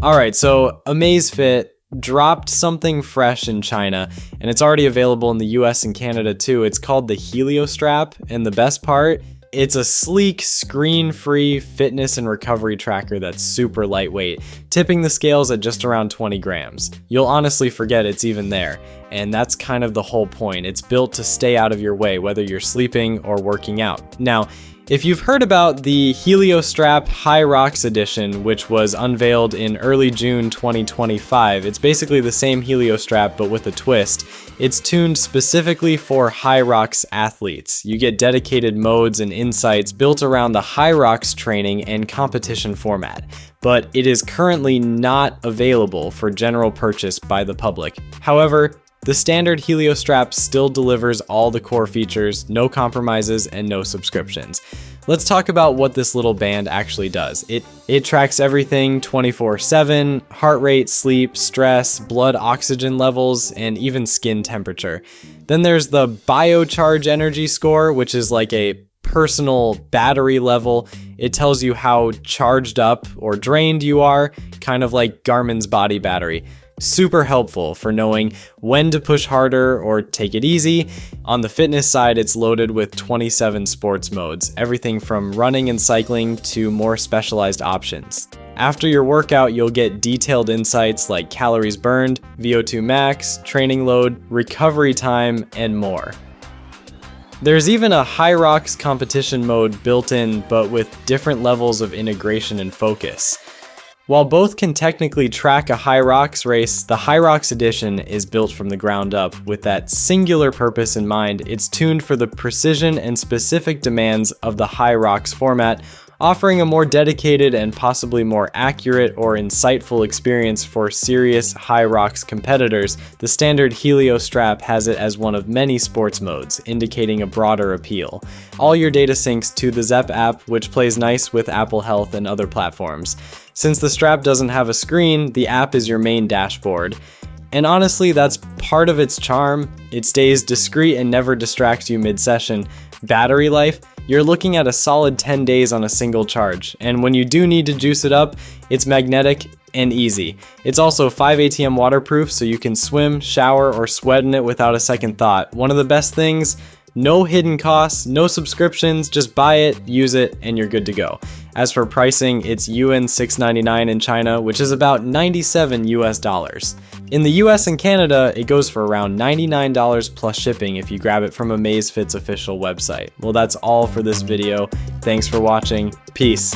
Alright, so Amazfit dropped something fresh in China, and it's already available in the US and Canada too. It's called the Helio Strap, and the best part, it's a sleek, screen-free fitness and recovery tracker that's super lightweight, tipping the scales at just around 20 grams. You'll honestly forget it's even there, and that's kind of the whole point. It's built to stay out of your way, whether you're sleeping or working out. Now, if you've heard about the Helio Strap HYROX Edition, which was unveiled in early June 2025, it's basically the same Helio Strap but with a twist. It's tuned specifically for HYROX athletes. You get dedicated modes and insights built around the HYROX training and competition format, but it is currently not available for general purchase by the public. However, the standard Helio Strap still delivers all the core features, no compromises, and no subscriptions. Let's talk about what this little band actually does. It tracks everything 24/7, heart rate, sleep, stress, blood oxygen levels, and even skin temperature. Then there's the Biocharge Energy Score, which is like a personal battery level. It tells you how charged up or drained you are, kind of like Garmin's body battery. Super helpful for knowing when to push harder or take it easy. On the fitness side, it's loaded with 27 sports modes, everything from running and cycling to more specialized options. After your workout, you'll get detailed insights like calories burned, VO2 max, training load, recovery time, and more. There's even a HYROX competition mode built in, but with different levels of integration and focus. While both can technically track a HYROX race, the HYROX Edition is built from the ground up with that singular purpose in mind. It's tuned for the precision and specific demands of the HYROX format, offering a more dedicated and possibly more accurate or insightful experience for serious HYROX competitors. The standard Helio Strap has it as one of many sports modes, indicating a broader appeal. All your data syncs to the Zepp app, which plays nice with Apple Health and other platforms. Since the strap doesn't have a screen, the app is your main dashboard. And honestly, that's part of its charm. It stays discreet and never distracts you mid-session. Battery life, you're looking at a solid 10 days on a single charge. And when you do need to juice it up, it's magnetic and easy. It's also 5 ATM waterproof, so you can swim, shower, or sweat in it without a second thought. One of the best things, no hidden costs, no subscriptions, just buy it, use it, and you're good to go. As for pricing, it's Yuan $699 in China, which is about $97 US. In the US and Canada, it goes for around $99 plus shipping if you grab it from Amazfit's official website. Well, that's all for this video. Thanks for watching. Peace.